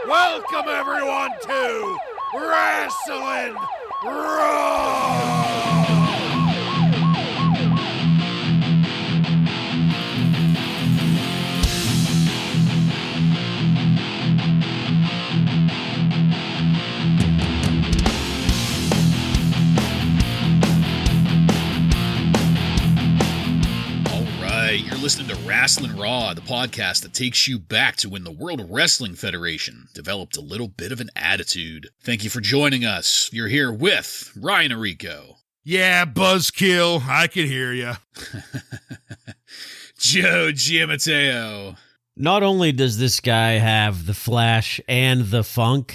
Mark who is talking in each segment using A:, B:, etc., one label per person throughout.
A: Welcome everyone to Wrasslin Raw!
B: You're listening to Wrasslin Raw, the podcast that takes you back to when the World Wrestling Federation developed a little bit of an attitude. Thank you for joining us. You're here with Ryan Arico.
A: Yeah, buzzkill. I could hear ya.
B: Joe Giammatteo.
C: Not only does this guy have the flash and the funk,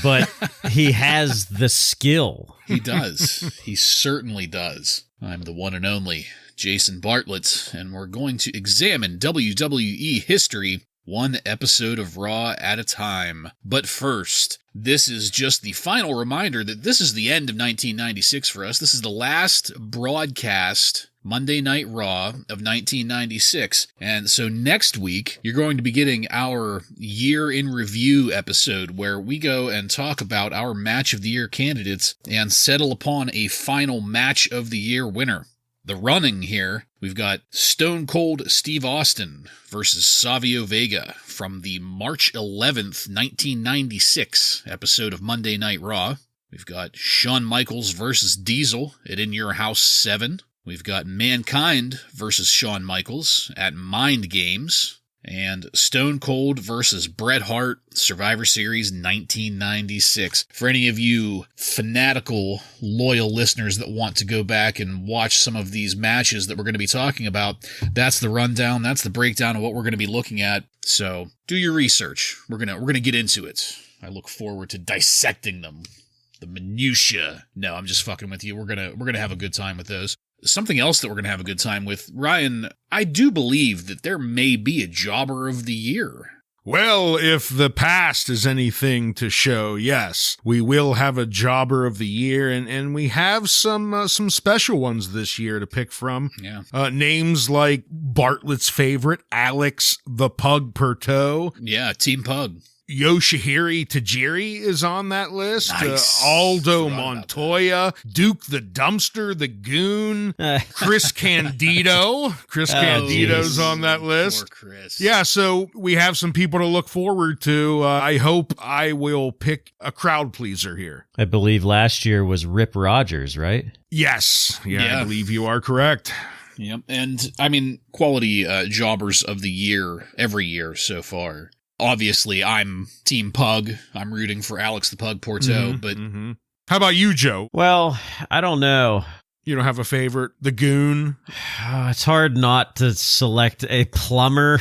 C: but he has the skill.
B: He does. He certainly does. I'm the one and only Jason Bartlett, and we're going to examine WWE history one episode of Raw at a time. But first, this is just the final reminder that this is the end of 1996 for us. This is the last broadcast Monday Night Raw of 1996. And so next week, you're going to be getting our year in review episode where we go and talk about our match of the year candidates and settle upon a final match of the year winner. The running here, we've got Stone Cold Steve Austin versus Savio Vega from the March 11th, 1996 episode of Monday Night Raw. We've got Shawn Michaels versus Diesel at In Your House 7. We've got Mankind versus Shawn Michaels at Mind Games. And Stone Cold versus Bret Hart, Survivor Series 1996. For any of you fanatical, loyal listeners that want to go back and watch some of these matches that we're going to be talking about, that's the rundown, that's the breakdown of what we're going to be looking at. So do your research. We're gonna get into it. I look forward to dissecting them. The minutia. No, I'm just fucking with you. We're gonna have a good time with those. Something else that we're going to have a good time with, Ryan, I do believe that there may be a Jobber of the Year.
A: Well, if the past is anything to show, yes, we will have a Jobber of the Year, and we have some special ones this year to pick from.
B: Yeah.
A: Names like Bartlett's favorite, Alex the Pug Pertot.
B: Yeah, Team Pug.
A: Yoshihiro Tajiri is on that list.
B: Nice.
A: Aldo Montoya, Duke the Dumpster, the Goon, Chris Candido. Chris Candido's on that list.
B: Poor Chris.
A: Yeah, so we have some people to look forward to. I hope I will pick a crowd pleaser here.
C: I believe last year was Rip Rogers, right?
A: Yes.
B: Yeah.
A: I believe you are correct.
B: Yep. And, I mean, quality Jobbers of the Year every year so far. Obviously, I'm Team Pug. I'm rooting for Alex the Pug Porto, but...
A: Mm-hmm. How about you, Joe?
C: Well, I don't know.
A: You don't have a favorite? The Goon?
C: It's hard not to select a plumber.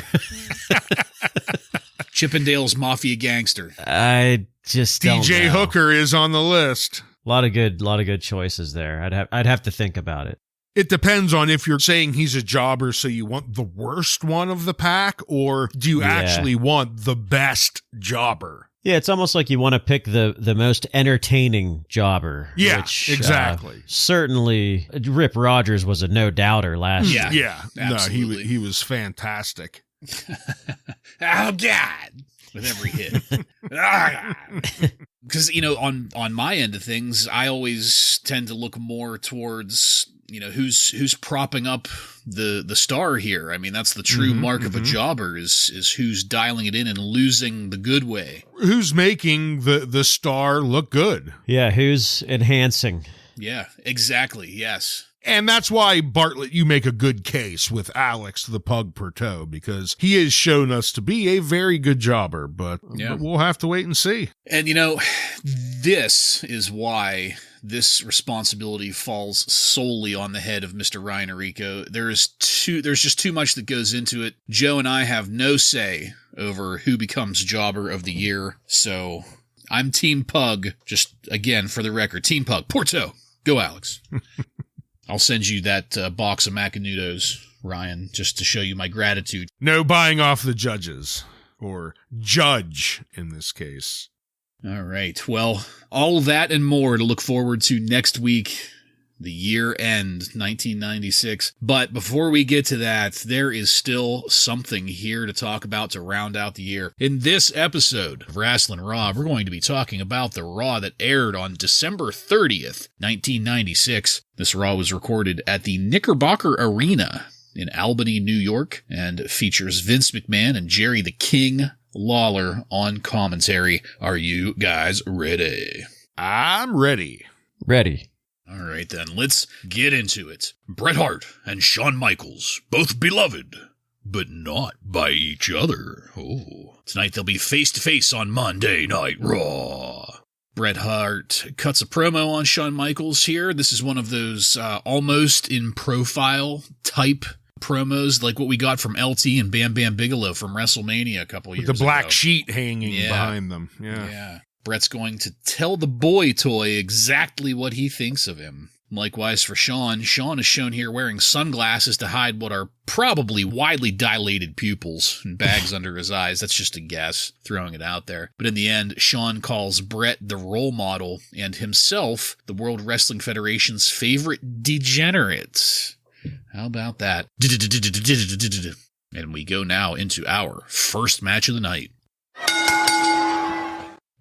B: Chippendale's Mafia Gangster.
C: I just don't
A: DJ
C: know.
A: Hooker is on the list.
C: A lot of good choices there. I'd have to think about it.
A: It depends on if you're saying he's a jobber, so you want the worst one of the pack, or do you actually want the best jobber?
C: Yeah, it's almost like you want to pick the most entertaining jobber.
A: Yeah,
C: which,
A: exactly.
C: Certainly, Rip Rogers was a no-doubter last year.
A: Yeah.
B: Absolutely.
A: No, he was fantastic.
B: Oh, God. With every hit. Because, on my end of things, I always tend to look more towards... who's propping up the star here. I mean, that's the true mark of a jobber is who's dialing it in and losing the good way.
A: Who's making the star look good.
C: Yeah, who's enhancing.
B: Yeah, exactly, yes.
A: And that's why, Bartlett, you make a good case with Alex the Pug Pertot, because he has shown us to be a very good jobber, but we'll have to wait and see.
B: And, this is why this responsibility falls solely on the head of Mr. Ryan Arico. There's just too much that goes into it. Joe and I have no say over who becomes Jobber of the Year, so I'm Team Pug, just, again, for the record, Team Pug. Porto, go Alex. I'll send you that box of Macanudos, Ryan, just to show you my gratitude.
A: No buying off the judges, or judge in this case.
B: All right. Well, all that and more to look forward to next week. the year end, 1996. But before we get to that, there is still something here to talk about to round out the year. In this episode of Wrasslin Raw, we're going to be talking about the Raw that aired on December 30th, 1996. This Raw was recorded at the Knickerbocker Arena in Albany, New York, and features Vince McMahon and Jerry the King Lawler on commentary. Are you guys ready?
A: I'm ready.
C: Ready.
B: All right, then, let's get into it. Bret Hart and Shawn Michaels, both beloved, but not by each other. Oh. Tonight they'll be face-to-face on Monday Night Raw. Bret Hart cuts a promo on Shawn Michaels here. This is one of those almost in profile type promos, like what we got from LT and Bam Bam Bigelow from WrestleMania a couple years ago.
A: The black sheet hanging behind them.
B: Yeah. Bret's going to tell the boy toy exactly what he thinks of him. Likewise for Shawn. Shawn is shown here wearing sunglasses to hide what are probably widely dilated pupils and bags under his eyes. That's just a guess, throwing it out there. But in the end, Shawn calls Bret the role model and himself the World Wrestling Federation's favorite degenerate. How about that? And we go now into our first match of the night.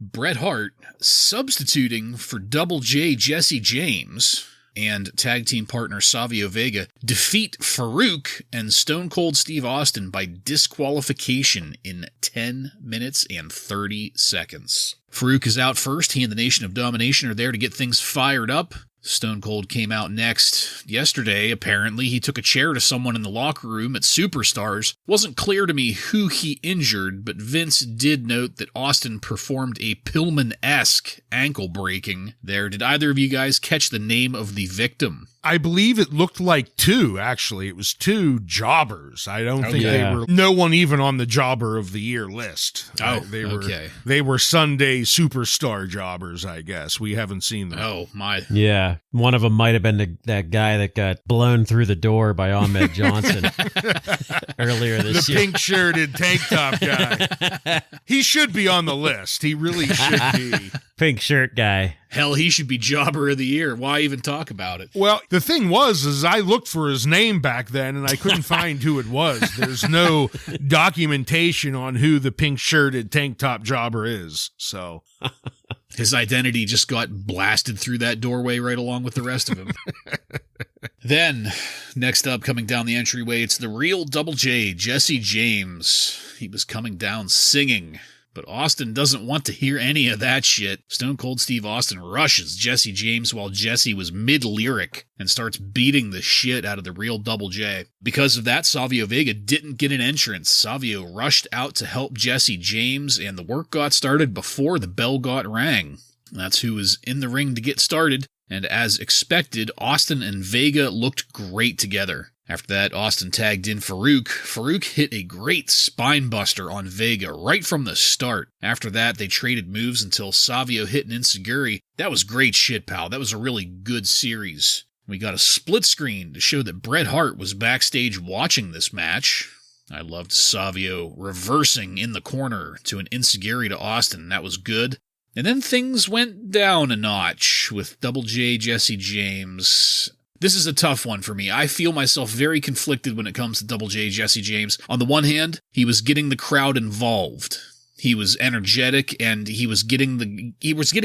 B: Bret Hart substituting for Double J Jesse James and tag team partner Savio Vega defeat Farooq and Stone Cold Steve Austin by disqualification in 10 minutes and 30 seconds. Farooq is out first. He and the Nation of Domination are there to get things fired up. Stone Cold came out next. Yesterday, apparently, he took a chair to someone in the locker room at Superstars. Wasn't clear to me who he injured, but Vince did note that Austin performed a Pillman-esque ankle breaking there. Did either of you guys catch the name of the victim?
A: I believe it looked like two, actually. It was two jobbers. I don't think they were, no one even on the jobber of the year list. They were Sunday superstar jobbers, I guess. We haven't seen them.
B: Oh, my.
C: Yeah. One of them might have been that guy that got blown through the door by Ahmed Johnson earlier this year.
A: The pink-shirted tank top guy. He should be on the list. He really should be.
C: Pink shirt guy.
B: Hell, he should be jobber of the year. Why even talk about it?
A: Well, the thing is I looked for his name back then, and I couldn't find who it was. There's no documentation on who the pink-shirted tank top jobber is, so...
B: His identity just got blasted through that doorway right along with the rest of him. Then, next up, coming down the entryway, it's the real Double J, Jesse James. He was coming down singing, but Austin doesn't want to hear any of that shit. Stone Cold Steve Austin rushes Jesse James while Jesse was mid-lyric and starts beating the shit out of the real Double J. Because of that, Savio Vega didn't get an entrance. Savio rushed out to help Jesse James, and the work got started before the bell got rang. That's who was in the ring to get started, and as expected, Austin and Vega looked great together. After that, Austin tagged in Farooq. Farooq hit a great spine buster on Vega right from the start. After that, they traded moves until Savio hit an enziguri. That was great shit, pal. That was a really good series. We got a split screen to show that Bret Hart was backstage watching this match. I loved Savio reversing in the corner to an enziguri to Austin. That was good. And then things went down a notch with Double J Jesse James. This is a tough one for me. I feel myself very conflicted when it comes to Double J Jesse James. On the one hand, he was getting the crowd involved. He was energetic and he was getting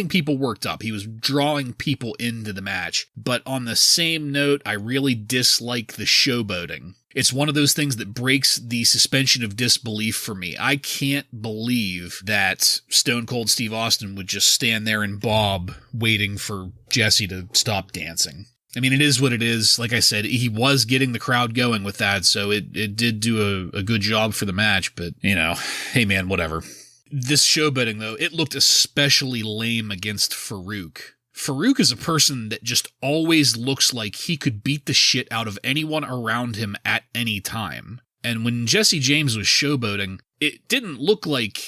B: people worked up. He was drawing people into the match. But on the same note, I really dislike the showboating. It's one of those things that breaks the suspension of disbelief for me. I can't believe that Stone Cold Steve Austin would just stand there and bob waiting for Jesse to stop dancing. I mean, it is what it is. Like I said, he was getting the crowd going with that, so it did do a good job for the match, but, you know, hey man, whatever. This showboating, though, it looked especially lame against Farooq. Farooq is a person that just always looks like he could beat the shit out of anyone around him at any time. And when Jesse James was showboating, it didn't look like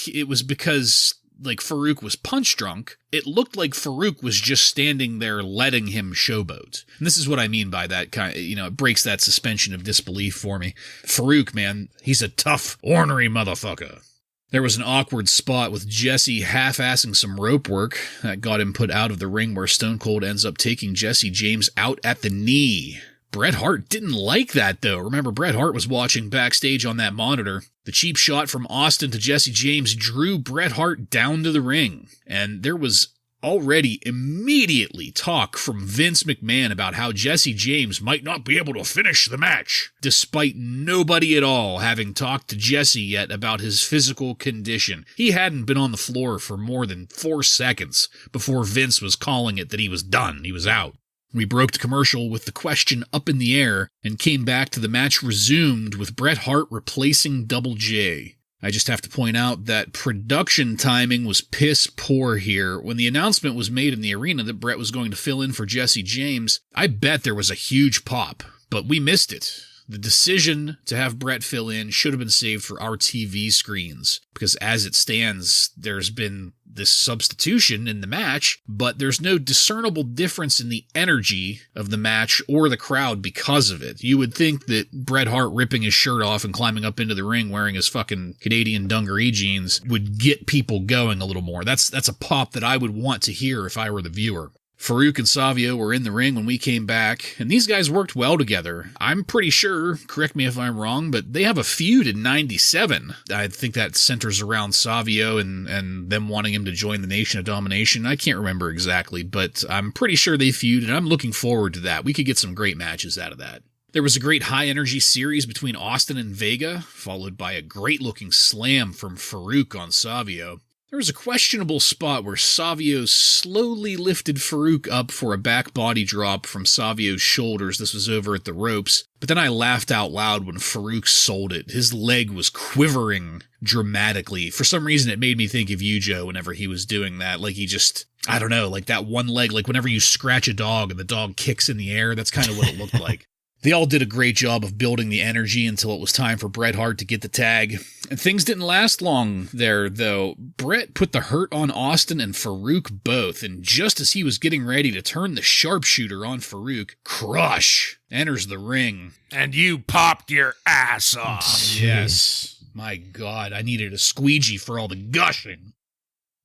B: it was because, like, Farooq was punch drunk. It looked like Farooq was just standing there letting him showboat. And this is what I mean by that kind of, it breaks that suspension of disbelief for me. Farooq, man, he's a tough, ornery motherfucker. There was an awkward spot with Jesse half-assing some rope work that got him put out of the ring, where Stone Cold ends up taking Jesse James out at the knee. Bret Hart didn't like that, though. Remember, Bret Hart was watching backstage on that monitor. The cheap shot from Austin to Jesse James drew Bret Hart down to the ring, and there was already immediately talk from Vince McMahon about how Jesse James might not be able to finish the match, despite nobody at all having talked to Jesse yet about his physical condition. He hadn't been on the floor for more than 4 seconds before Vince was calling it that he was done, he was out. We broke the commercial with the question up in the air and came back to the match resumed with Bret Hart replacing Double J. I just have to point out that production timing was piss poor here. When the announcement was made in the arena that Bret was going to fill in for Jesse James, I bet there was a huge pop, but we missed it. The decision to have Bret fill in should have been saved for our TV screens, because as it stands, there's been this substitution in the match, but there's no discernible difference in the energy of the match or the crowd because of it. You would think that Bret Hart ripping his shirt off and climbing up into the ring wearing his fucking Canadian dungaree jeans would get people going a little more. That's a pop that I would want to hear if I were the viewer. Farooq and Savio were in the ring when we came back, and these guys worked well together. I'm pretty sure, correct me if I'm wrong, but they have a feud in 97. I think that centers around Savio and them wanting him to join the Nation of Domination. I can't remember exactly, but I'm pretty sure they feud, and I'm looking forward to that. We could get some great matches out of that. There was a great high-energy series between Austin and Vega, followed by a great-looking slam from Farooq on Savio. There was a questionable spot where Savio slowly lifted Farooq up for a back body drop from Savio's shoulders. This was over at the ropes. But then I laughed out loud when Farooq sold it. His leg was quivering dramatically. For some reason, it made me think of you, Joe, whenever he was doing that. Like he just, I don't know, like that one leg, like whenever you scratch a dog and the dog kicks in the air, that's kind of what it looked like. They all did a great job of building the energy until it was time for Bret Hart to get the tag. And things didn't last long there, though. Bret put the hurt on Austin and Farooq both, and just as he was getting ready to turn the sharpshooter on Farooq, Crush enters the ring.
A: And you popped your ass off.
B: Yes. My God, I needed a squeegee for all the gushing.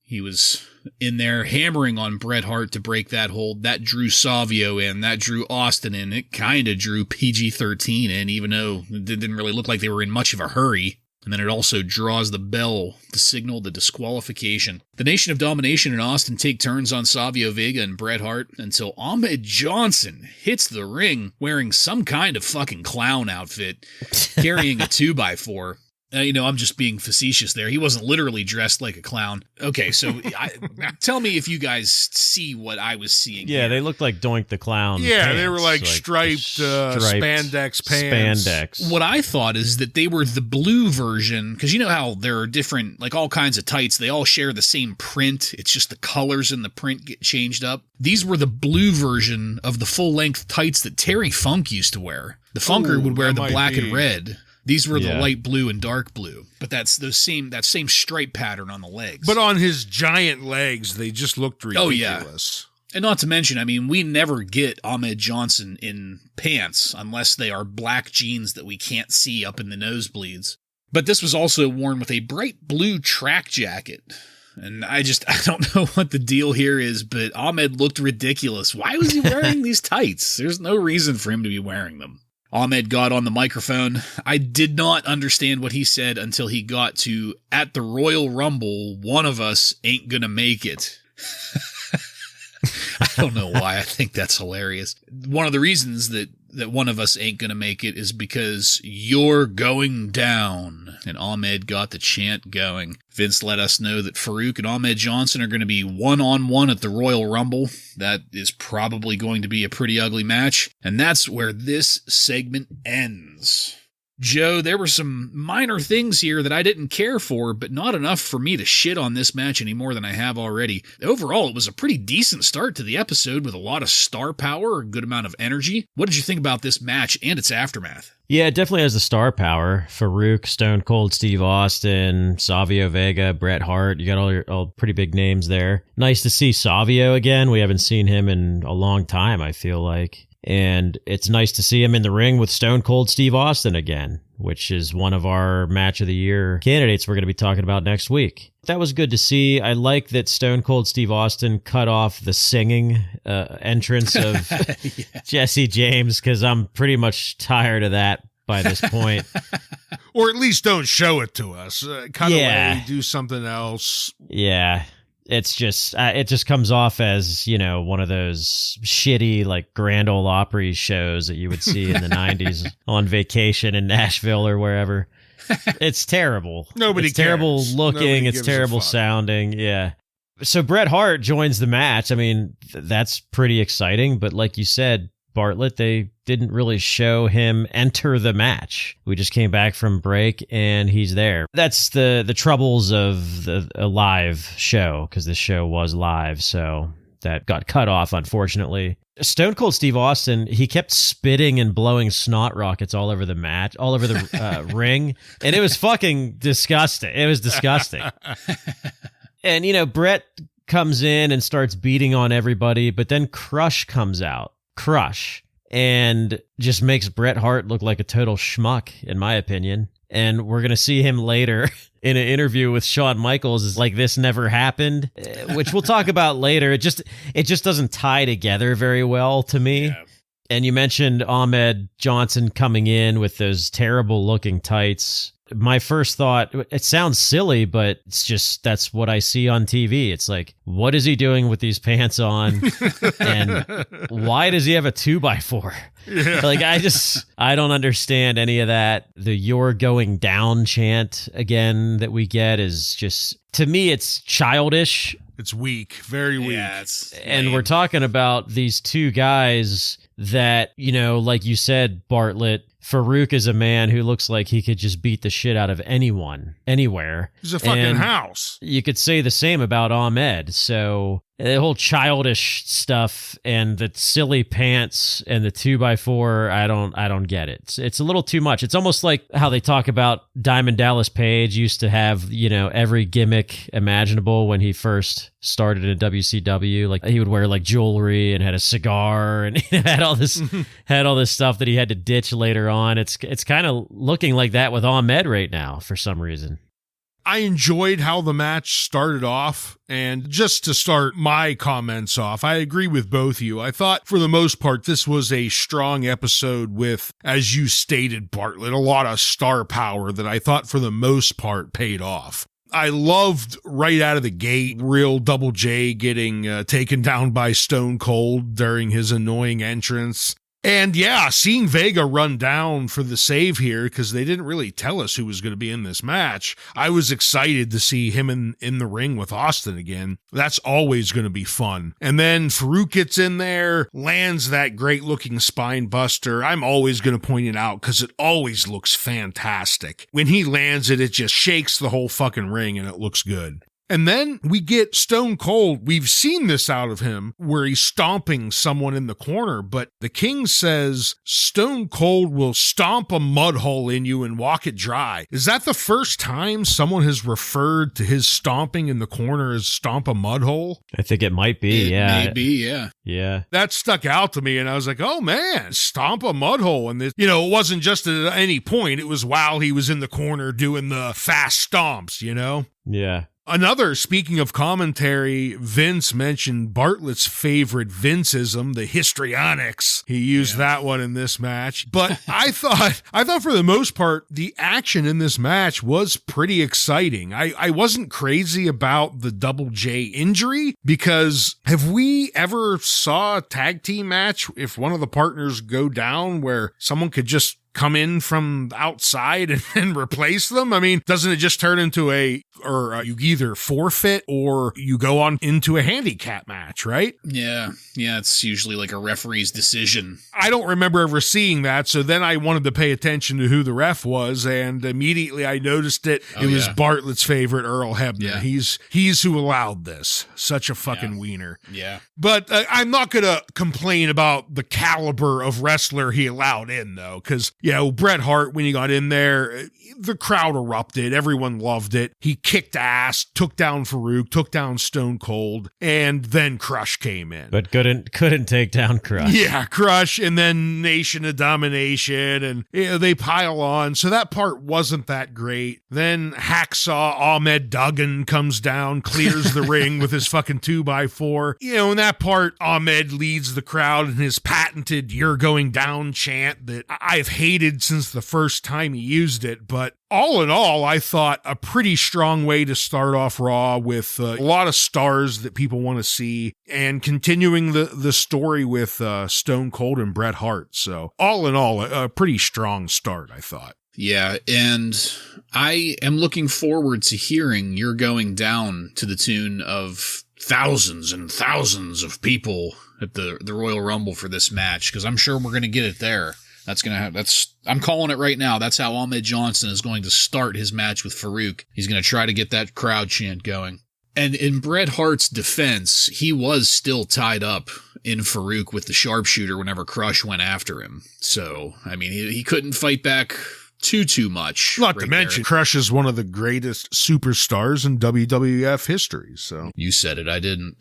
B: He was in there hammering on Bret Hart to break that hold. That drew Savio in. That drew Austin in. It kind of drew PG-13 in, even though it didn't really look like they were in much of a hurry. And then it also draws the bell to signal the disqualification. The Nation of Domination and Austin take turns on Savio Vega and Bret Hart until Ahmed Johnson hits the ring wearing some kind of fucking clown outfit, carrying a 2x4. I'm just being facetious there. He wasn't literally dressed like a clown. Okay, so tell me if you guys see what I was seeing.
C: Yeah, they looked like Doink the Clown.
A: Yeah,
C: pants,
A: they were like striped spandex pants.
C: Spandex.
B: What I thought is that they were the blue version, because you know how there are different, like all kinds of tights, they all share the same print. It's just the colors in the print get changed up. These were the blue version of the full-length tights that Terry Funk used to wear. The Funker would wear the black and red. These were the light blue and dark blue, but that's that same stripe pattern on the legs.
A: But on his giant legs, they just looked ridiculous.
B: Oh, yeah. And not to mention, I mean, we never get Ahmed Johnson in pants unless they are black jeans that we can't see up in the nosebleeds. But this was also worn with a bright blue track jacket. And I don't know what the deal here is, but Ahmed looked ridiculous. Why was he wearing these tights? There's no reason for him to be wearing them. Ahmed got on the microphone. I did not understand what he said until he got to, "At the Royal Rumble, one of us ain't gonna make it." I don't know why. I think that's hilarious. One of the reasons that one of us ain't gonna make it is because you're going down. And Ahmed got the chant going. Vince let us know that Farooq and Ahmed Johnson are going to be one-on-one at the Royal Rumble. That is probably going to be a pretty ugly match. And that's where this segment ends. Joe, there were some minor things here that I didn't care for, but not enough for me to shit on this match any more than I have already. Overall, it was a pretty decent start to the episode with a lot of star power, a good amount of energy. What did you think about this match and its aftermath?
C: Yeah, it definitely has the star power. Farooq, Stone Cold Steve Austin, Savio Vega, Bret Hart. You got all pretty big names there. Nice to see Savio again. We haven't seen him in a long time, I feel like. And it's nice to see him in the ring with Stone Cold Steve Austin again. which is one of our match of the year candidates we're going to be talking about next week. That was good to see. I like that Stone Cold Steve Austin cut off the singing entrance of Jesse James, because I'm pretty much tired of that by this point.
A: Or at least don't show it to us. Cut away, do something else.
C: Yeah. It's just, it just comes off as, one of those shitty, like, Grand Ole Opry shows that you would see in the 90s on vacation in Nashville or wherever. It's terrible.
A: It's
C: terrible looking. It's terrible sounding. Yeah. So Bret Hart joins the match. I mean, that's pretty exciting. But like you said, Bartlett, they didn't really show him enter the match. We just came back from break and he's there. That's the troubles of a live show, because this show was live. So that got cut off, unfortunately. Stone Cold Steve Austin, he kept spitting and blowing snot rockets all over the match, all over the ring. And it was fucking disgusting. It was disgusting. And, Bret comes in and starts beating on everybody, but then Crush comes out. Crush. And just makes Bret Hart look like a total schmuck, in my opinion. And we're going to see him later in an interview with Shawn Michaels is like, this never happened, which we'll talk about later. It just doesn't tie together very well to me. Yeah. And you mentioned Ahmed Johnson coming in with those terrible looking tights. My first thought, it sounds silly, but it's just, that's what I see on TV. It's like, what is he doing with these pants on? And why does he have a 2x4? Yeah. Like, I don't understand any of that. The "you're going down" chant again that we get is just, to me, it's childish.
A: It's weak, very weak.
B: Yeah,
C: and we're talking about these two guys that, like you said, Bartlett, Farooq is a man who looks like he could just beat the shit out of anyone, anywhere.
A: He's a fucking house.
C: You could say the same about Ahmed. So the whole childish stuff and the silly pants and the 2x4, I don't get it. It's a little too much. It's almost like how they talk about Diamond Dallas Page used to have, every gimmick imaginable when he first started in WCW. Like, he would wear like jewelry and had a cigar and had all this stuff that he had to ditch later on. It's kind of looking like that with Ahmed right now for some reason.
A: I enjoyed how the match started off, and just to start my comments off, I agree with both of you. I thought, for the most part, this was a strong episode with, as you stated, Bartlett, a lot of star power that I thought, for the most part, paid off. I loved right out of the gate, real Double J getting taken down by Stone Cold during his annoying entrance. And yeah, seeing Vega run down for the save here, because they didn't really tell us who was going to be in this match. I was excited to see him in the ring with Austin again. That's always going to be fun. And then Farooq gets in there, lands that great looking spine buster. I'm always going to point it out because it always looks fantastic. When he lands it, it just shakes the whole fucking ring and it looks good. And then we get Stone Cold. We've seen this out of him where he's stomping someone in the corner, but the King says Stone Cold will stomp a mud hole in you and walk it dry. Is that the first time someone has referred to his stomping in the corner as stomp a mud hole?
C: I think it might be, yeah.
B: Maybe, yeah.
C: Yeah.
A: That stuck out to me, and I was like, oh man, stomp a mud hole. And this, it wasn't just at any point. It was while he was in the corner doing the fast stomps,
C: Yeah.
A: Another, speaking of commentary, Vince mentioned Bartlett's favorite Vinceism, the histrionics. He used that one in this match. But I thought for the most part, the action in this match was pretty exciting. I wasn't crazy about the Double J injury, because have we ever saw a tag team match if one of the partners go down where someone could just come in from outside and replace them? I mean, doesn't it just turn into you either forfeit or you go on into a handicap match, right?
B: Yeah, it's usually like a referee's decision.
A: I don't remember ever seeing that, so then I wanted to pay attention to who the ref was, and immediately I noticed it. It was Bartlett's favorite, Earl Hebner. Yeah. He's who allowed this. Such a fucking wiener.
B: Yeah.
A: But I'm not going to complain about the caliber of wrestler he allowed in, though, because Bret Hart, when he got in there, the crowd erupted. Everyone loved it. He kicked ass, took down Farooq, took down Stone Cold, and then Crush came in.
C: But couldn't take down Crush.
A: Yeah, Crush, and then Nation of Domination, and they pile on. So that part wasn't that great. Then Hacksaw Ahmed Duggan comes down, clears the ring with his fucking 2x4. In that part, Ahmed leads the crowd in his patented "You're going down" chant that I've hated since the first time he used it. But all in all, I thought a pretty strong way to start off Raw with a lot of stars that people want to see and continuing the story with Stone Cold and Bret Hart. So all in all, a pretty strong start, I thought.
B: Yeah, and I am looking forward to hearing "You're Going Down" to the tune of thousands and thousands of people at the Royal Rumble for this match, because I'm sure we're going to get it there. I'm calling it right now. That's how Ahmed Johnson is going to start his match with Farooq. He's going to try to get that crowd chant going. And in Bret Hart's defense, he was still tied up in Farooq with the sharpshooter whenever Crush went after him. So, I mean, he couldn't fight back too much.
A: Not to mention, Crush is one of the greatest superstars in WWF history. So
B: you said it, I didn't.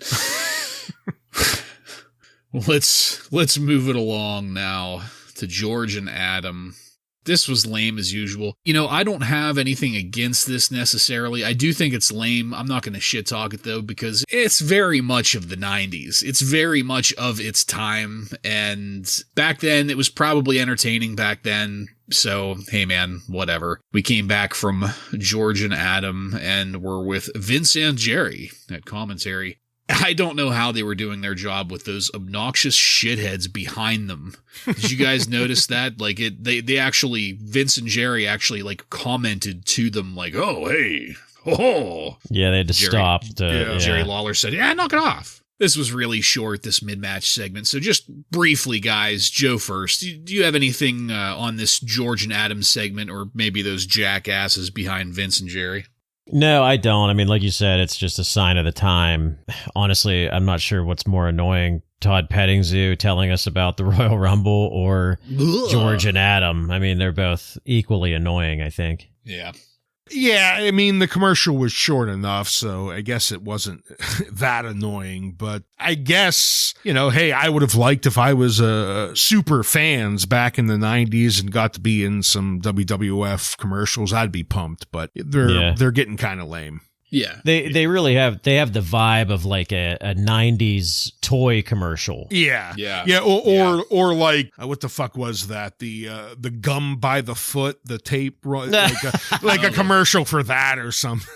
B: Let's move it along now to George and Adam. This was lame as usual. I don't have anything against this necessarily. I do think it's lame. I'm not going to shit talk it though, because it's very much of the 90s. It's very much of its time. And back then, it was probably entertaining back then. So, hey man, whatever. We came back from George and Adam and we're with Vince and Jerry at commentary. I don't know how they were doing their job with those obnoxious shitheads behind them. Did you guys notice that? Like they actually, Vince and Jerry actually like commented to them like, "Oh, hey, oh."
C: Yeah, they had to stop.
B: Jerry Lawler said, "Yeah, knock it off." This was really short, this mid-match segment. So just briefly, guys, Joe first. Do you have anything on this George and Adam segment, or maybe those jackasses behind Vince and Jerry?
C: No, I don't. I mean, like you said, it's just a sign of the time. Honestly, I'm not sure what's more annoying, Todd Pettingzoo telling us about the Royal Rumble or George and Adam. I mean, they're both equally annoying, I think.
B: Yeah.
A: Yeah, I mean, the commercial was short enough, so I guess it wasn't that annoying. But I guess, hey, I would have liked if I was super fans back in the 90s and got to be in some WWF commercials, I'd be pumped. But they're getting kind of lame.
C: Yeah. They really have the vibe of like a 90s toy commercial.
A: Yeah. Or like what the fuck was that? The gum by the foot, the tape, like a commercial for that or something.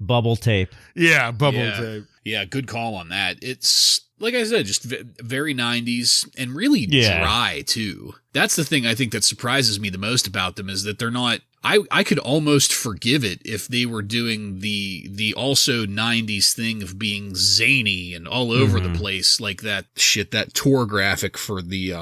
C: Bubble tape.
A: Yeah, tape.
B: Yeah, good call on that. It's like I said, just very 90s and really dry too. That's the thing I think that surprises me the most about them, is that they're not. I could almost forgive it if they were doing the also 90s thing of being zany and all over the place, like that tour graphic for the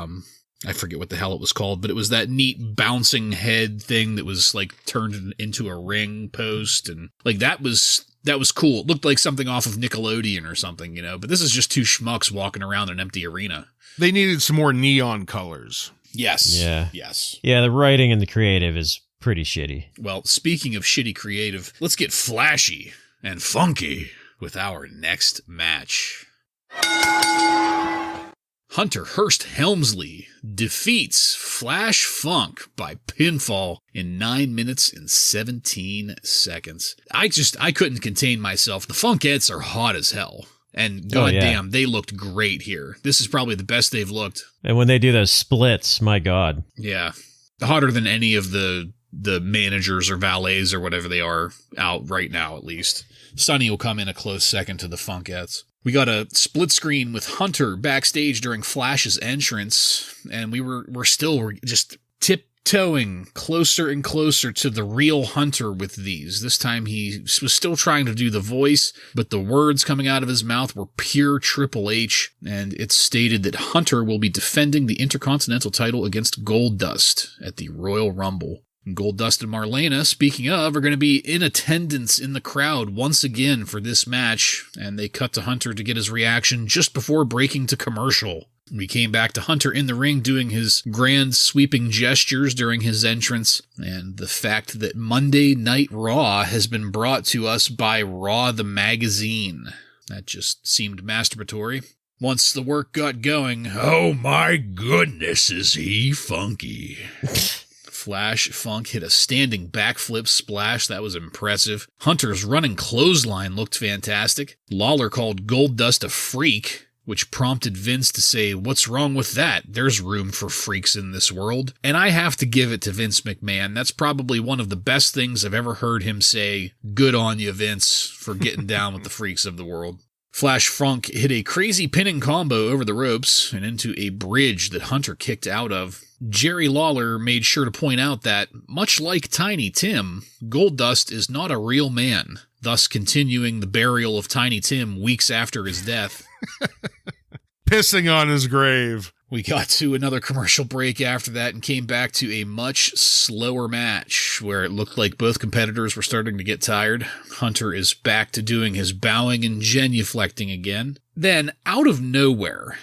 B: I forget what the hell it was called, but it was that neat bouncing head thing that was like turned into a ring post, and like that was cool. It looked like something off of Nickelodeon or something, but this is just two schmucks walking around an empty arena.
A: They needed some more neon colors.
B: Yes.
C: Yeah.
B: Yes.
C: Yeah, the writing and the creative is pretty shitty.
B: Well, speaking of shitty creative, let's get flashy and funky with our next match. Hunter Hearst Helmsley defeats Flash Funk by pinfall in 9 minutes and 17 seconds. I couldn't contain myself. The Funkettes are hot as hell. And goddamn, they looked great here. This is probably the best they've looked.
C: And when they do those splits, my God.
B: Yeah. Hotter than any of the managers or valets or whatever they are out right now, at least. Sonny will come in a close second to the Funkettes. We got a split screen with Hunter backstage during Flash's entrance, and we're still just tiptoeing closer and closer to the real Hunter with these. This time he was still trying to do the voice, but the words coming out of his mouth were pure Triple H, and it's stated that Hunter will be defending the Intercontinental title against Goldust at the Royal Rumble. Goldust and Marlena, speaking of, are going to be in attendance in the crowd once again for this match, and they cut to Hunter to get his reaction just before breaking to commercial. We came back to Hunter in the ring doing his grand sweeping gestures during his entrance, and the fact that Monday Night Raw has been brought to us by Raw the Magazine. That just seemed masturbatory. Once the work got going, oh my goodness, is he funky. Flash Funk hit a standing backflip splash. That was impressive. Hunter's running clothesline looked fantastic. Lawler called Goldust a freak, which prompted Vince to say, what's wrong with that? There's room for freaks in this world. And I have to give it to Vince McMahon. That's probably one of the best things I've ever heard him say. Good on you, Vince, for getting down with the freaks of the world. Flash Funk hit a crazy pinning combo over the ropes and into a bridge that Hunter kicked out of. Jerry Lawler made sure to point out that, much like Tiny Tim, Goldust is not a real man, thus continuing the burial of Tiny Tim weeks after his death.
A: Pissing on his grave.
B: We got to another commercial break after that and came back to a much slower match where it looked like both competitors were starting to get tired. Hunter is back to doing his bowing and genuflecting again. Then, out of nowhere,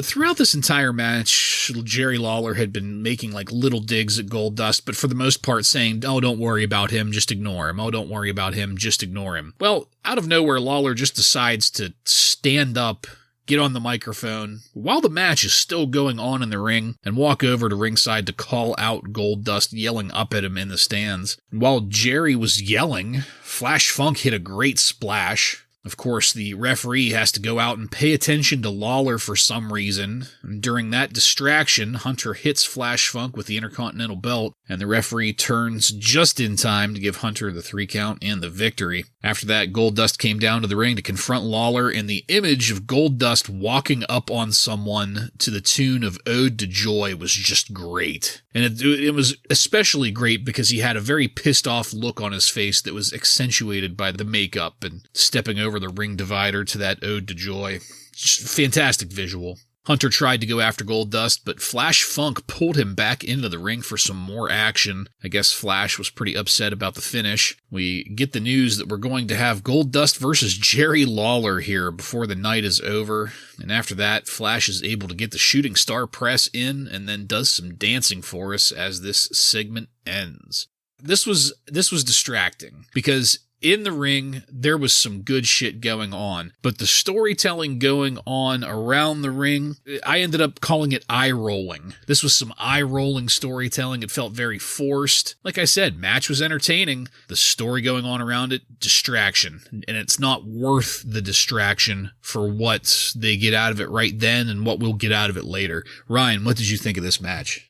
B: throughout this entire match, Jerry Lawler had been making like little digs at Goldust, but for the most part saying, oh, don't worry about him, just ignore him. Oh, don't worry about him, just ignore him. Well, out of nowhere, Lawler just decides to stand up, get on the microphone while the match is still going on in the ring, and walk over to ringside to call out Goldust, yelling up at him in the stands. And while Jerry was yelling, Flash Funk hit a great splash. Of course, the referee has to go out and pay attention to Lawler for some reason. And during that distraction, Hunter hits Flash Funk with the Intercontinental Belt, and the referee turns just in time to give Hunter the 3 count and the victory. After that, Goldust came down to the ring to confront Lawler, and the image of Goldust walking up on someone to the tune of Ode to Joy was just great. And it was especially great because he had a very pissed off look on his face that was accentuated by the makeup and stepping over the ring divider to that Ode to Joy. Just fantastic visual. Hunter tried to go after Goldust, but Flash Funk pulled him back into the ring for some more action. I guess Flash was pretty upset about the finish. We get the news that we're going to have Goldust versus Jerry Lawler here before the night is over. And after that, Flash is able to get the shooting star press in and then does some dancing for us as this segment ends. This was distracting because in the ring, there was some good shit going on, but the storytelling going on around the ring, I ended up calling it eye-rolling. This was some eye-rolling storytelling. It felt very forced. Like I said, match was entertaining. The story going on around it, distraction. And it's not worth the distraction for what they get out of it right then and what we'll get out of it later. Ryan, what did you think of this match?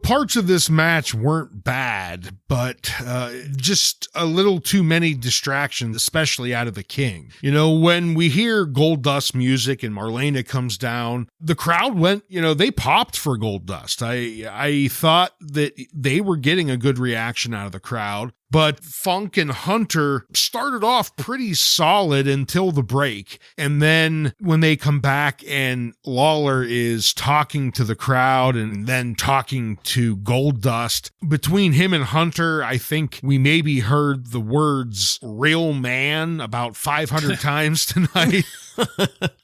A: Parts of this match weren't bad, but just a little too many distractions, especially out of the King. When we hear Goldust music and Marlena comes down, the crowd went, they popped for Goldust. I thought that they were getting a good reaction out of the crowd. But Funk and Hunter started off pretty solid until the break. And then when they come back and Lawler is talking to the crowd and then talking to Goldust, between him and Hunter, I think we maybe heard the words real man about 500 times tonight.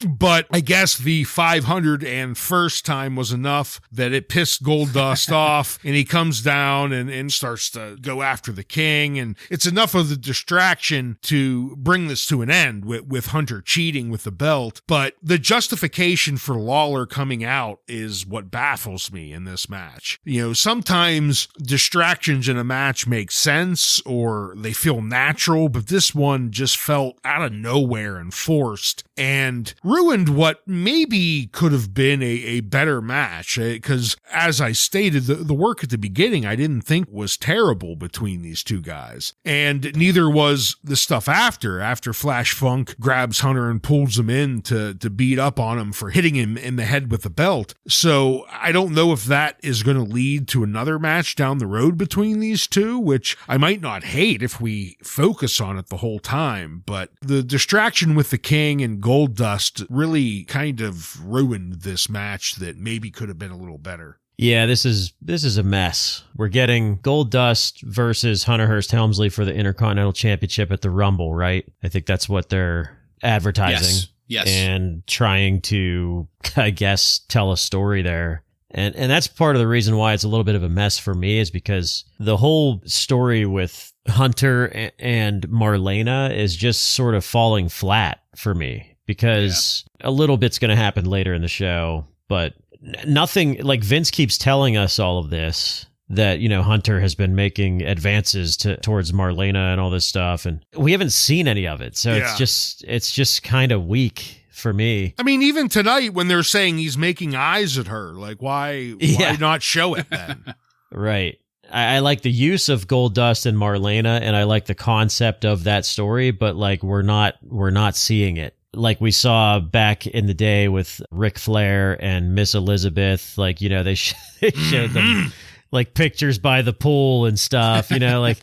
A: But I guess the 501st time was enough that it pissed Goldust off, and he comes down and starts to go after the King. And it's enough of the distraction to bring this to an end with Hunter cheating with the belt. But the justification for Lawler coming out is what baffles me in this match. Sometimes distractions in a match make sense or they feel natural, but this one just felt out of nowhere and forced and ruined what maybe could have been a better match. Because as I stated, the work at the beginning I didn't think was terrible between these two guys. And neither was the stuff after Flash Funk grabs Hunter and pulls him in to beat up on him for hitting him in the head with the belt. So I don't know if that is going to lead to another match down the road between these two, which I might not hate if we focus on it the whole time. But the distraction with the King and Goldust really kind of ruined this match that maybe could have been a little better.
C: Yeah, this is a mess. We're getting Goldust versus Hunter Hearst Helmsley for the Intercontinental Championship at the Rumble, right? I think that's what they're advertising.
B: Yes.
C: And trying to, I guess, tell a story there. And that's part of the reason why it's a little bit of a mess for me, is because the whole story with Hunter and Marlena is just sort of falling flat for me, because a little bit's going to happen later in the show, but nothing. Like, Vince keeps telling us all of this, that, you know, Hunter has been making advances towards Marlena and all this stuff, and we haven't seen any of it. So it's just kind of weak for me.
A: I mean, even tonight when they're saying he's making eyes at her, like, why not show it then?
C: Right. I like the use of Goldust and Marlena, and I like the concept of that story, but like, we're not seeing it. Like we saw back in the day with Ric Flair and Miss Elizabeth, like, you know, they showed them like pictures by the pool and stuff, you know, like,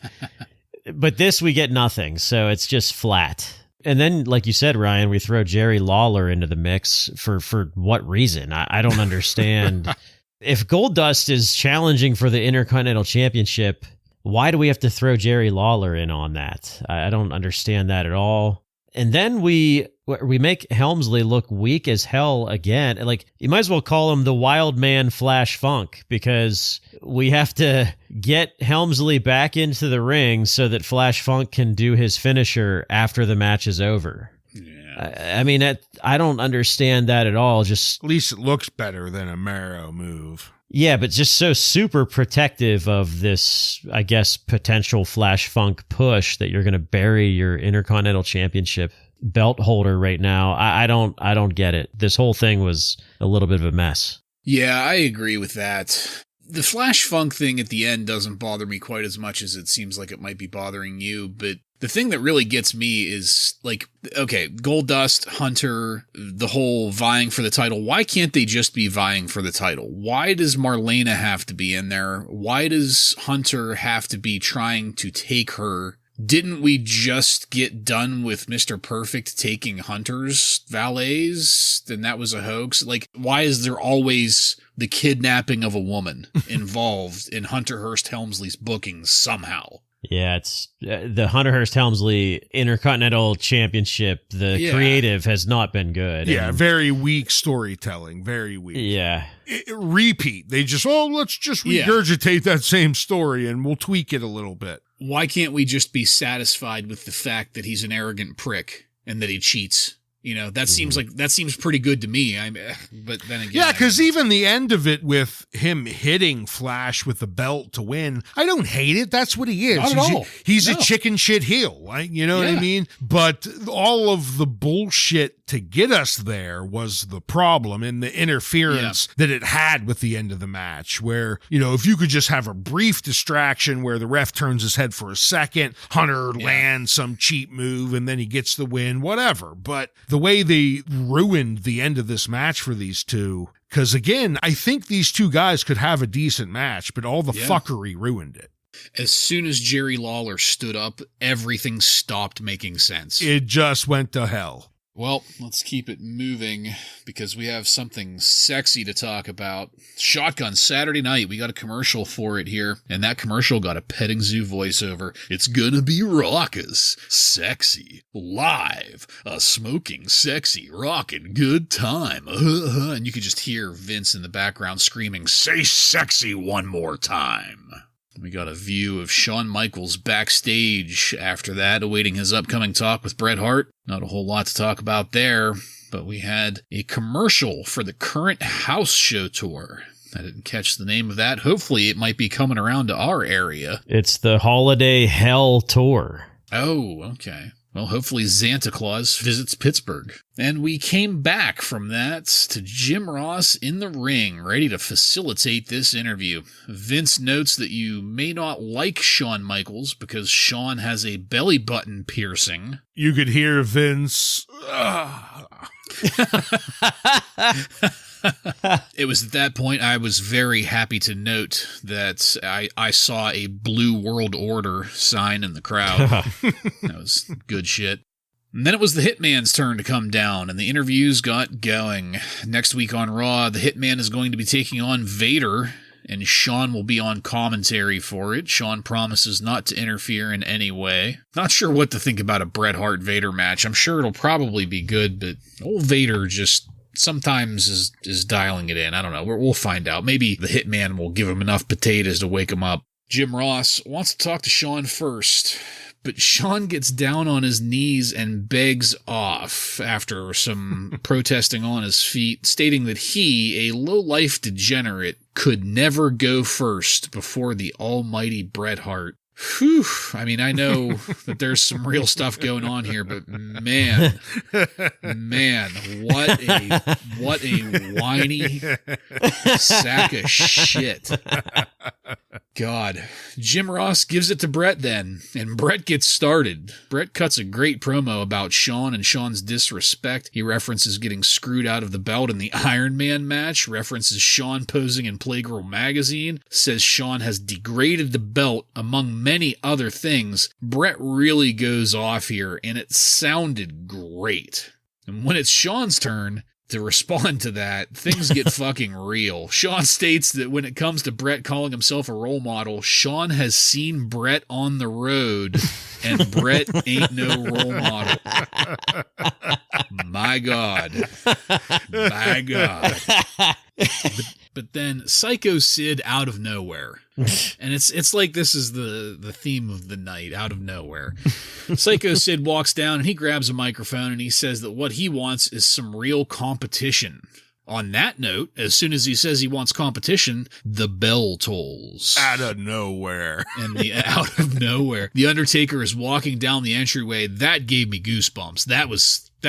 C: but this, we get nothing. So it's just flat. And then, like you said, Ryan, we throw Jerry Lawler into the mix for what reason? I don't understand. If Goldust is challenging for the Intercontinental Championship, why do we have to throw Jerry Lawler in on that? I don't understand that at all. And then we make Helmsley look weak as hell again. Like, you might as well call him the Wild Man Flash Funk, because we have to get Helmsley back into the ring so that Flash Funk can do his finisher after the match is over. Yeah. I mean, I don't understand that at all. Just,
A: at least it looks better than a Marrow move.
C: Yeah, but just so super protective of this, I guess, potential Flash Funk push that you're going to bury your Intercontinental Championship belt holder right now. I don't get it. This whole thing was a little bit of a mess.
B: Yeah, I agree with that. The Flash Funk thing at the end doesn't bother me quite as much as it seems like it might be bothering you, but the thing that really gets me is, like, okay, Goldust, Hunter, the whole vying for the title. Why can't they just be vying for the title? Why does Marlena have to be in there? Why does Hunter have to be trying to take her? Didn't we just get done with Mr. Perfect taking Hunter's valets? Then that was a hoax. Like, why is there always the kidnapping of a woman involved in Hunter Hearst Helmsley's bookings somehow?
C: Yeah, it's the Hunter Hearst Helmsley Intercontinental Championship. The creative has not been good.
A: Yeah, very weak storytelling. Very weak.
C: Yeah.
A: Repeat. They just, let's just regurgitate that same story and we'll tweak it a little bit.
B: Why can't we just be satisfied with the fact that he's an arrogant prick and that he cheats? You know, that seems pretty good to me. But then again,
A: yeah, because even the end of it with him hitting Flash with the belt to win, I don't hate it. That's what he is.
B: Not at all.
A: He's a chicken shit heel. You know what I mean? But all of the bullshit to get us there was the problem, and the interference that it had with the end of the match, where, you know, if you could just have a brief distraction where the ref turns his head for a second, Hunter lands some cheap move, and then he gets the win, whatever. But the way they ruined the end of this match for these two, because again, I think these two guys could have a decent match, but all the fuckery ruined it.
B: As soon as Jerry Lawler stood up, everything stopped making sense.
A: It just went to hell.
B: Well, let's keep it moving because we have something sexy to talk about. Shotgun Saturday night. We got a commercial for it here, and that commercial got a petting zoo voiceover. It's gonna be raucous, sexy, live, a smoking, sexy, rockin' good time. And you could just hear Vince in the background screaming, "Say sexy one more time." We got a view of Shawn Michaels backstage after that, awaiting his upcoming talk with Bret Hart. Not a whole lot to talk about there, but we had a commercial for the current house show tour. I didn't catch the name of that. Hopefully it might be coming around to our area.
C: It's the Holiday Hell Tour.
B: Oh, okay. Well, hopefully Santa Claus visits Pittsburgh. And we came back from that to Jim Ross in the ring, ready to facilitate this interview. Vince notes that you may not like Shawn Michaels because Shawn has a belly button piercing.
A: You could hear Vince.
B: It was at that point I was very happy to note that I saw a Blue World Order sign in the crowd. That was good shit. And then it was the Hitman's turn to come down, and the interviews got going. Next week on Raw, the Hitman is going to be taking on Vader and Shawn will be on commentary for it. Shawn promises not to interfere in any way. Not sure what to think about a Bret Hart-Vader match. I'm sure it'll probably be good, but old Vader just sometimes is dialing it in. I don't know. We'll find out. Maybe the Hitman will give him enough potatoes to wake him up. Jim Ross wants to talk to Shawn first, but Shawn gets down on his knees and begs off after some protesting on his feet, stating that he, a low-life degenerate, could never go first before the almighty Bret Hart. Whew. I mean, I know that there's some real stuff going on here, but man, what a whiny sack of shit. God. Jim Ross gives it to Bret then, and Bret gets started. Bret cuts a great promo about Shawn and Shawn's disrespect. He references getting screwed out of the belt in the Iron Man match, references Shawn posing in Playgirl magazine, says Shawn has degraded the belt, among many other things. Bret really goes off here, and it sounded great. And when it's Shawn's turn to respond to that, things get fucking real. Shawn states that when it comes to Bret calling himself a role model, Shawn has seen Bret on the road, and Bret ain't no role model. My God. My God. But then Psycho Sid out of nowhere. And it's like this is the theme of the night, out of nowhere. Psycho Sid walks down and he grabs a microphone and he says that what he wants is some real competition. On that note, as soon as he says he wants competition, the bell tolls.
A: Out of nowhere.
B: And out of nowhere. The Undertaker is walking down the entryway. That gave me goosebumps. That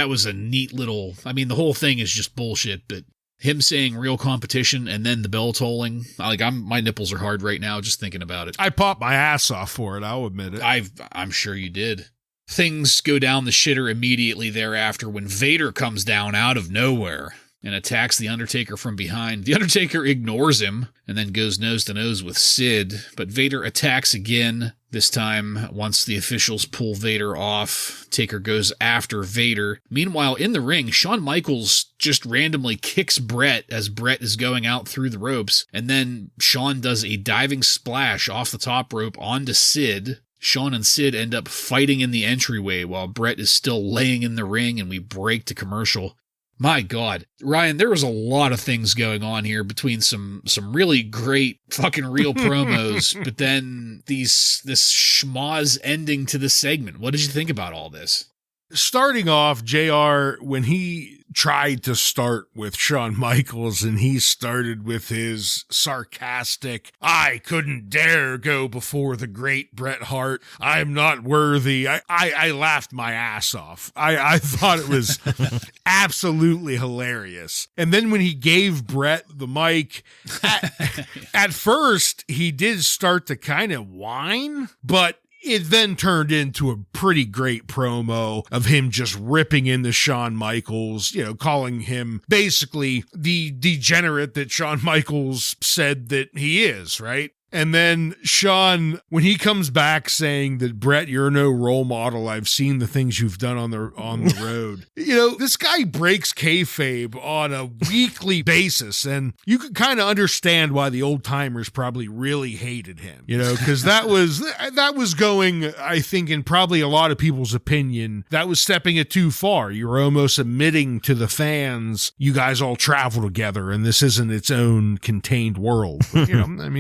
B: was a neat little, I mean, the whole thing is just bullshit, but him saying real competition and then the bell tolling, my nipples are hard right now just thinking about it.
A: I popped my ass off for it, I'll admit it.
B: I'm sure you did. Things go down the shitter immediately thereafter when Vader comes down out of nowhere and attacks The Undertaker from behind. The Undertaker ignores him and then goes nose to nose with Sid, but Vader attacks again. This time, once the officials pull Vader off, Taker goes after Vader. Meanwhile, in the ring, Shawn Michaels just randomly kicks Bret as Bret is going out through the ropes, and then Shawn does a diving splash off the top rope onto Sid. Shawn and Sid end up fighting in the entryway while Bret is still laying in the ring, and we break to commercial. My God. Ryan, there was a lot of things going on here between some really great fucking real promos, but then this schmoz ending to the segment. What did you think about all this?
A: Starting off, JR, when he tried to start with Shawn Michaels and he started with his sarcastic, I couldn't dare go before the great Bret Hart. I'm not worthy. I laughed my ass off. I thought it was absolutely hilarious. And then when he gave Bret the mic, at first he did start to kind of whine, but it then turned into a pretty great promo of him just ripping into Shawn Michaels, calling him basically the degenerate that Shawn Michaels said that he is, right? And then Shawn, when he comes back saying that, Bret, you're no role model. I've seen the things you've done on the road. This guy breaks kayfabe on a weekly basis. And you can kind of understand why the old timers probably really hated him, because that was going, I think, in probably a lot of people's opinion, that was stepping it too far. You were almost admitting to the fans, you guys all travel together and this isn't its own contained world. But,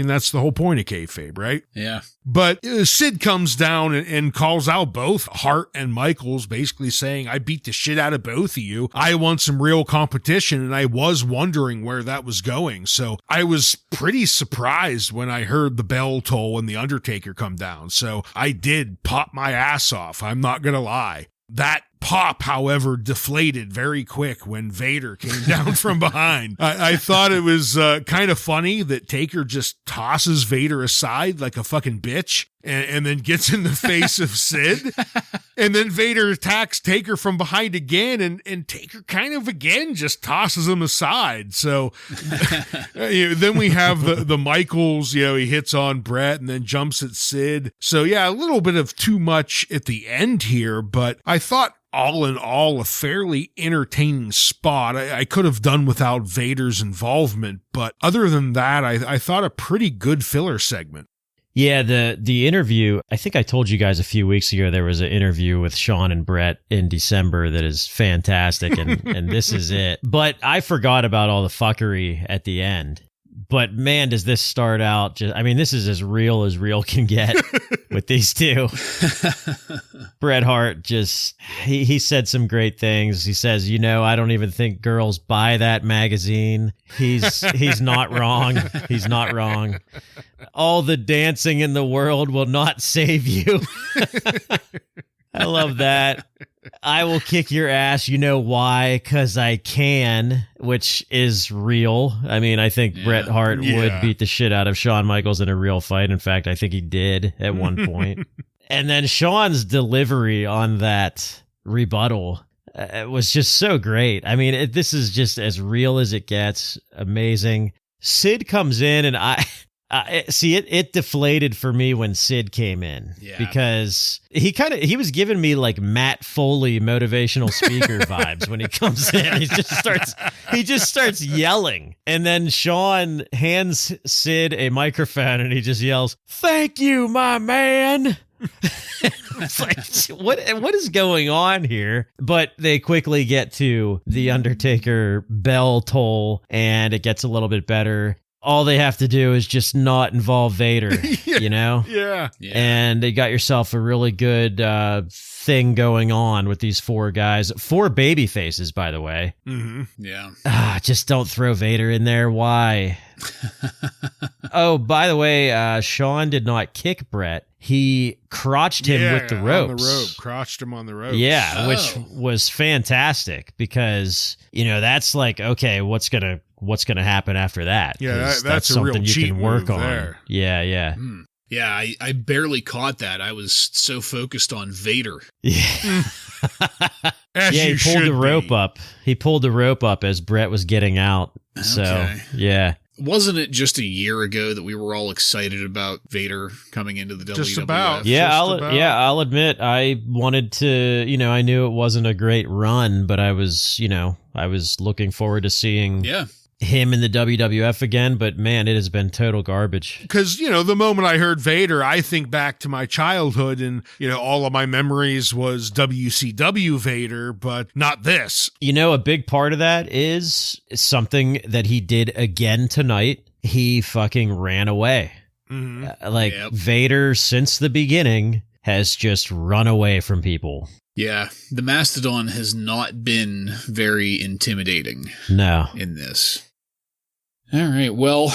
A: that's the whole point of kayfabe, right?
B: Yeah.
A: But Sid comes down and calls out both Hart and Michaels, basically saying, I beat the shit out of both of you. I want some real competition, and I was wondering where that was going. So I was pretty surprised when I heard the bell toll and the Undertaker come down. So I did pop my ass off. I'm not going to lie. That pop, however, deflated very quick when Vader came down from behind. I thought it was kind of funny that Taker just tosses Vader aside like a fucking bitch and then gets in the face of Sid. And then Vader attacks Taker from behind again, and Taker kind of again just tosses him aside. So then we have the Michaels, he hits on Bret and then jumps at Sid. So yeah, a little bit of too much at the end here, but I thought all in all, a fairly entertaining spot. I could have done without Vader's involvement, but other than that, I thought a pretty good filler segment.
C: Yeah, the interview, I think I told you guys a few weeks ago, there was an interview with Shawn and Bret in December that is fantastic, and this is it. But I forgot about all the fuckery at the end. But man, does this start out this is as real can get with these two. Bret Hart he said some great things. He says, I don't even think girls buy that magazine. He's not wrong. He's not wrong. All the dancing in the world will not save you. I love that. I will kick your ass. You know why? Because I can, which is real. I mean, I think Bret Hart would beat the shit out of Shawn Michaels in a real fight. In fact, I think he did at one point. And then Shawn's delivery on that rebuttal was just so great. I mean, this is just as real as it gets. Amazing. Sid comes in and it deflated for me when Sid came in because he was giving me like Matt Foley motivational speaker vibes when he comes in. He just starts yelling, and then Shawn hands Sid a microphone and he just yells, "Thank you, my man." It's like, what is going on here? But they quickly get to the Undertaker bell toll, and it gets a little bit better. All they have to do is just not involve Vader,
A: Yeah.
C: And they got yourself a really good thing going on with these four guys. 4 baby faces, by the way.
A: Mm-hmm.
B: Yeah.
C: Just don't throw Vader in there. Why? Oh, by the way, Shawn did not kick Bret. He crotched him with the ropes.
A: On the rope. Crotched him on the ropes.
C: Yeah, which was fantastic because, that's like, okay, what's going to happen after that?
A: Yeah, that's a
C: something
A: real
C: you
A: cheat
C: can work
A: move
C: on.
A: there.
C: Yeah.
B: Yeah, I barely caught that. I was so focused on Vader.
C: Yeah.
A: He
C: pulled the rope up. He pulled the rope up as Bret was getting out. So, yeah.
B: Wasn't it just a year ago that we were all excited about Vader coming into the WWF?
A: Just about.
C: Yeah, I'll admit I wanted to, I knew it wasn't a great run, but I was looking forward to seeing him in the WWF again, but man, it has been total garbage.
A: Because, the moment I heard Vader, I think back to my childhood and, all of my memories was WCW Vader, but not this.
C: A big part of that is something that he did again tonight. He fucking ran away.
A: Mm-hmm.
C: Vader, since the beginning, has just run away from people.
B: Yeah, the Mastodon has not been very intimidating.
C: No.
B: In this. All right, well,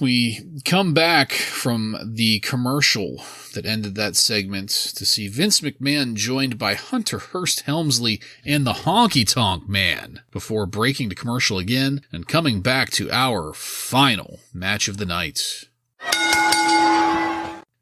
B: we come back from the commercial that ended that segment to see Vince McMahon joined by Hunter Hearst Helmsley and the Honky Tonk Man before breaking to commercial again and coming back to our final match of the night.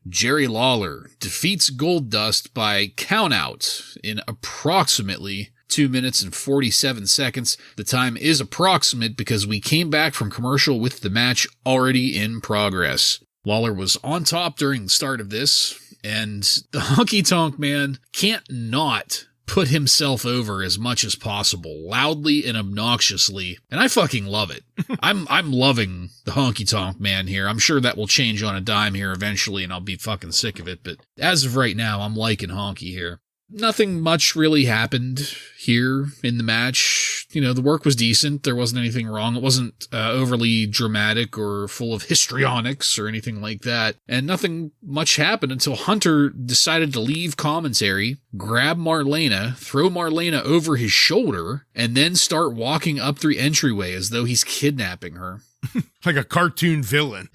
B: Jerry Lawler defeats Goldust by countout in approximately 2 minutes and 47 seconds. The time is approximate because we came back from commercial with the match already in progress. Lawler was on top during the start of this, and the Honky Tonk Man can't not put himself over as much as possible, loudly and obnoxiously, and I fucking love it. I'm loving the Honky Tonk Man here. I'm sure that will change on a dime here eventually, and I'll be fucking sick of it, but as of right now, I'm liking Honky here. Nothing much really happened here in the match. The work was decent. There wasn't anything wrong. It wasn't overly dramatic or full of histrionics or anything like that. And nothing much happened until Hunter decided to leave commentary, grab Marlena, throw Marlena over his shoulder, and then start walking up the entryway as though he's kidnapping her.
A: Like a cartoon villain.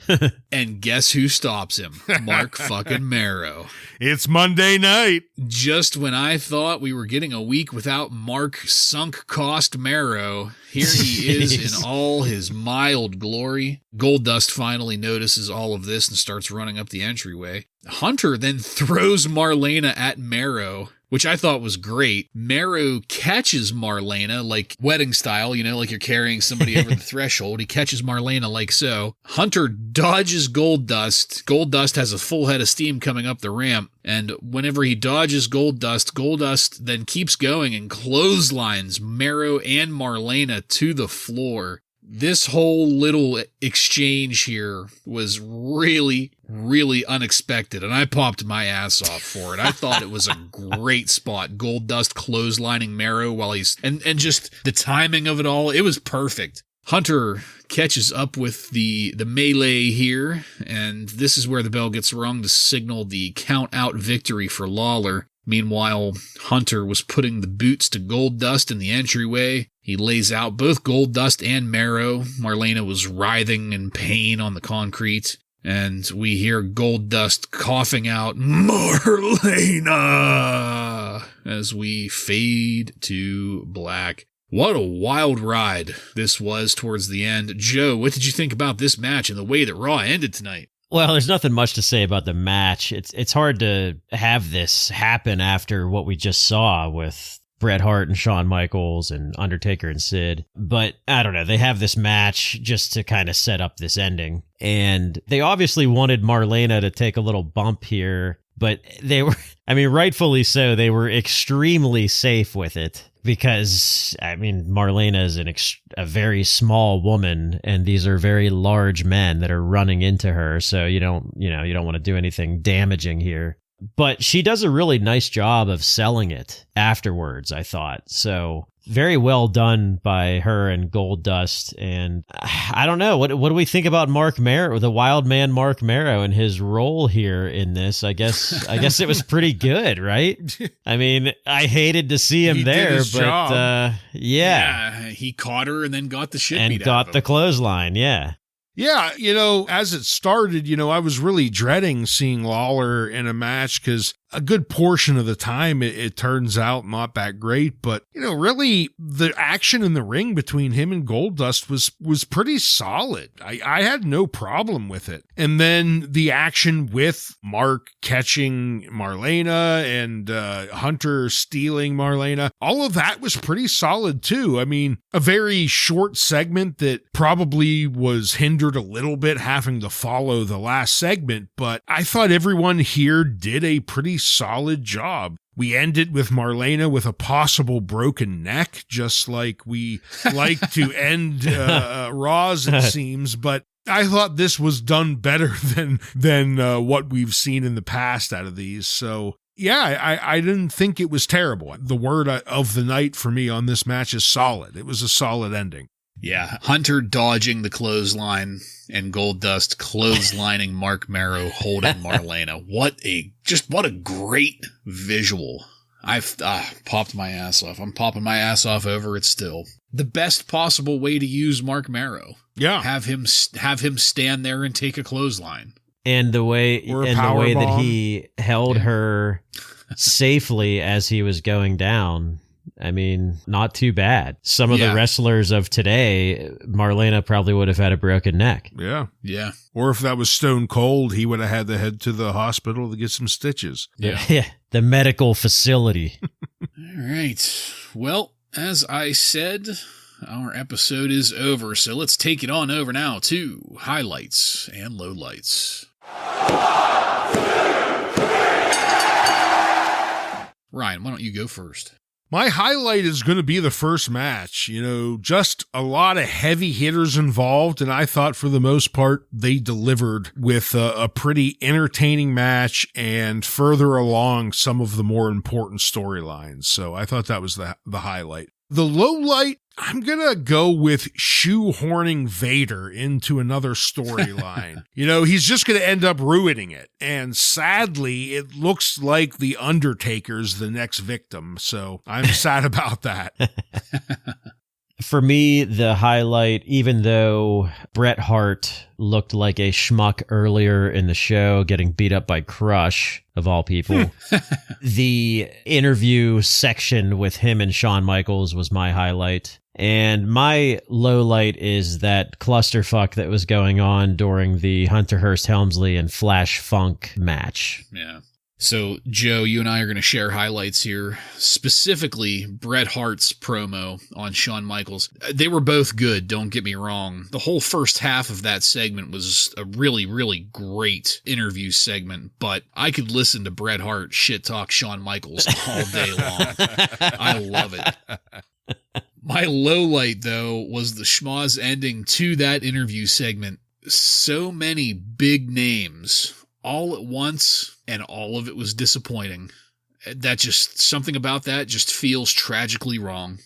B: And guess who stops him? Mark fucking Marrow.
A: It's Monday night.
B: Just when I thought we were getting a week without Mark sunk cost Marrow, here he is in all his mild glory. Goldust finally notices all of this and starts running up the entryway. Hunter then throws Marlena at Mero, which I thought was great. Mero catches Marlena, like wedding style, like you're carrying somebody over the threshold. He catches Marlena like so. Hunter dodges Goldust. Goldust has a full head of steam coming up the ramp. And whenever he dodges Goldust then keeps going and clotheslines Mero and Marlena to the floor. This whole little exchange here was really, really unexpected, and I popped my ass off for it. I thought it was a great spot. Goldust clotheslining Mero while he's... And just the timing of it all, it was perfect. Hunter catches up with the melee here, and this is where the bell gets rung to signal the count-out victory for Lawler. Meanwhile, Hunter was putting the boots to Goldust in the entryway. He lays out both Goldust and Mero. Marlena was writhing in pain on the concrete. And we hear Goldust coughing out, Marlena, as we fade to black. What a wild ride this was towards the end. Joe, what did you think about this match and the way that Raw ended tonight?
C: Well, there's nothing much to say about the match. It's hard to have this happen after what we just saw with Bret Hart and Shawn Michaels and Undertaker and Sid. But I don't know. They have this match just to kind of set up this ending. And they obviously wanted Marlena to take a little bump here, but they were, rightfully so, they were extremely safe with it. Because, Marlena is a very small woman, and these are very large men that are running into her. So you don't want to do anything damaging here. But she does a really nice job of selling it afterwards, I thought. So very well done by her and Goldust. And I don't know, what do we think about Mark Mero, the wild man Mark Mero, and his role here in this? I guess it was pretty good, right? I hated to see him there, but yeah,
B: he caught her and then got the shit beat out of him.
C: And got the clothesline, yeah.
A: Yeah, as it started, I was really dreading seeing Lawler in a match because a good portion of the time it turns out not that great. But, really the action in the ring between him and Goldust was pretty solid. I had no problem with it. And then the action with Mark catching Marlena and Hunter stealing Marlena, all of that was pretty solid too. A very short segment that probably was hindered a little bit having to follow the last segment, but I thought everyone here did a pretty solid job. We ended with Marlena with a possible broken neck, just like we like to end Raws, it seems, but I thought this was done better than what we've seen in the past out of these. So yeah, I didn't think it was terrible. The word of the night for me on this match is solid. It was a solid ending.
B: Yeah, Hunter dodging the clothesline and Goldust clotheslining Mark Mero holding Marlena. What a great visual. I've popped my ass off. I'm popping my ass off over it still. The best possible way to use Mark Mero.
A: Yeah.
B: Have him stand there and take a clothesline.
C: And the way that he held her safely as he was going down. Not too bad. Some of the wrestlers of today, Marlena probably would have had a broken neck.
A: Yeah.
B: Yeah.
A: Or if that was Stone Cold, he would have had to head to the hospital to get some stitches.
B: Yeah.
C: The medical facility.
B: All right. Well, as I said, our episode is over. So let's take it on over now to highlights and lowlights. Ryan, why don't you go first?
A: My highlight is going to be the first match. Just a lot of heavy hitters involved, and I thought for the most part they delivered with a pretty entertaining match and further along some of the more important storylines. So I thought that was the highlight. The low light, I'm going to go with shoehorning Vader into another storyline. He's just going to end up ruining it. And sadly, it looks like The Undertaker's the next victim. So I'm sad about that.
C: For me, the highlight, even though Bret Hart looked like a schmuck earlier in the show, getting beat up by Crush, of all people, the interview section with him and Shawn Michaels was my highlight. And my low light is that clusterfuck that was going on during the Hunter Hearst Helmsley and Flash Funk match.
B: Yeah. So, Joe, you and I are going to share highlights here, specifically Bret Hart's promo on Shawn Michaels. They were both good, don't get me wrong. The whole first half of that segment was a really, really great interview segment, but I could listen to Bret Hart shit talk Shawn Michaels all day long. I love it. My low light, though, was the schmoz ending to that interview segment. So many big names all at once, and all of it was disappointing. That just, something about that just feels tragically wrong.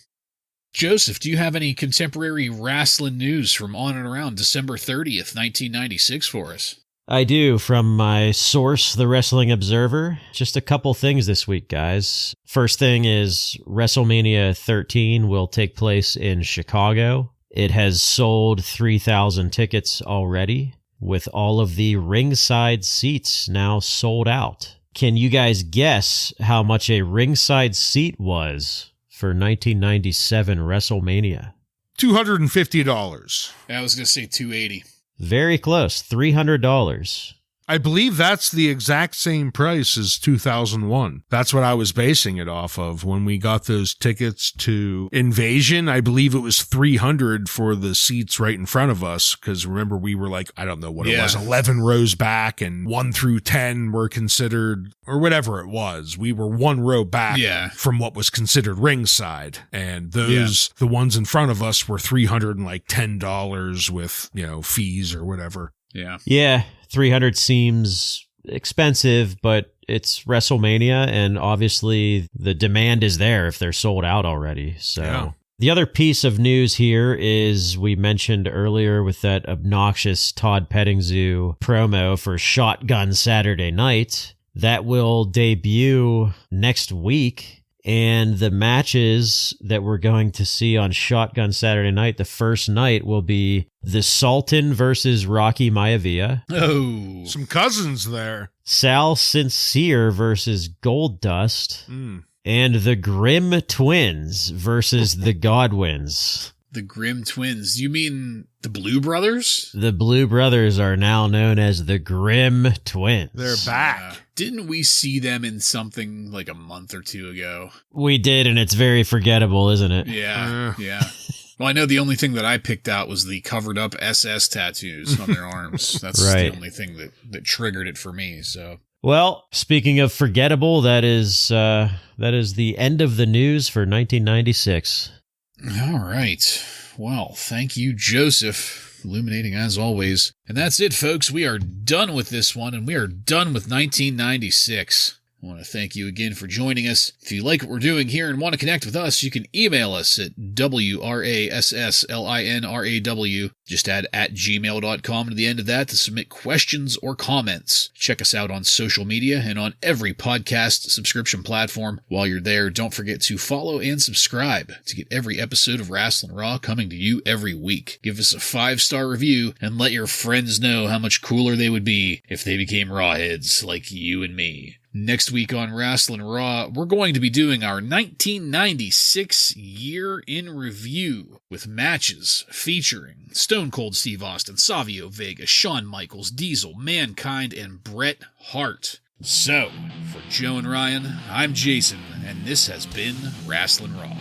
B: Joseph, do you have any contemporary wrestling news from on and around December 30th, 1996 for us?
C: I do, from my source, The Wrestling Observer. Just a couple things this week, guys. First thing is WrestleMania 13 will take place in Chicago. It has sold 3,000 tickets already, with all of the ringside seats now sold out. Can you guys guess how much a ringside seat was for 1997 WrestleMania?
A: $250.
B: I was going to say $280.
C: Very close, $300.
A: I believe that's the exact same price as 2001. That's what I was basing it off of when we got those tickets to Invasion. I believe it was $300 for the seats right in front of us. Because remember, we were like, I don't know what it was, 11 rows back, and 1 through 10 were considered, or whatever it was. We were 1 row back from what was considered ringside. And those, the ones in front of us were $310 with, fees or whatever.
C: Yeah, 300 seems expensive, but it's WrestleMania, and obviously the demand is there if they're sold out already. So the other piece of news here is we mentioned earlier with that obnoxious Todd Pettingzoo promo for Shotgun Saturday Night. That will debut next week. And the matches that we're going to see on Shotgun Saturday Night, the first night will be the Sultan versus Rocky Maivia.
A: Oh, some cousins there.
C: Sal Sincere versus Goldust. And the Grimm Twins versus the Godwins.
B: The Grimm Twins. You mean the Blue Brothers?
C: The Blue Brothers are now known as the Grimm Twins.
A: They're back.
B: Didn't we see them in something like a month or two ago?
C: We did, and it's very forgettable, isn't it?
B: Yeah. Well, I know the only thing that I picked out was the covered up SS tattoos on their arms. That's the only thing that triggered it for me, so...
C: Well, speaking of forgettable, that is the end of the news for 1996.
B: All right. Well, thank you, Joseph. Illuminating as always. And that's it, folks. We are done with this one, and we are done with 1996. I want to thank you again for joining us. If you like what we're doing here and want to connect with us, you can email us at WRASSLINRAW. Just add @gmail.com to the end of that to submit questions or comments. Check us out on social media and on every podcast subscription platform. While you're there, don't forget to follow and subscribe to get every episode of Wrasslin Raw coming to you every week. Give us a 5-star review and let your friends know how much cooler they would be if they became Rawheads like you and me. Next week on Wrasslin Raw, we're going to be doing our 1996 year in review with matches featuring Stone Cold Steve Austin, Savio Vega, Shawn Michaels, Diesel, Mankind, and Bret Hart. So, for Joe and Ryan, I'm Jason, and this has been Wrasslin Raw.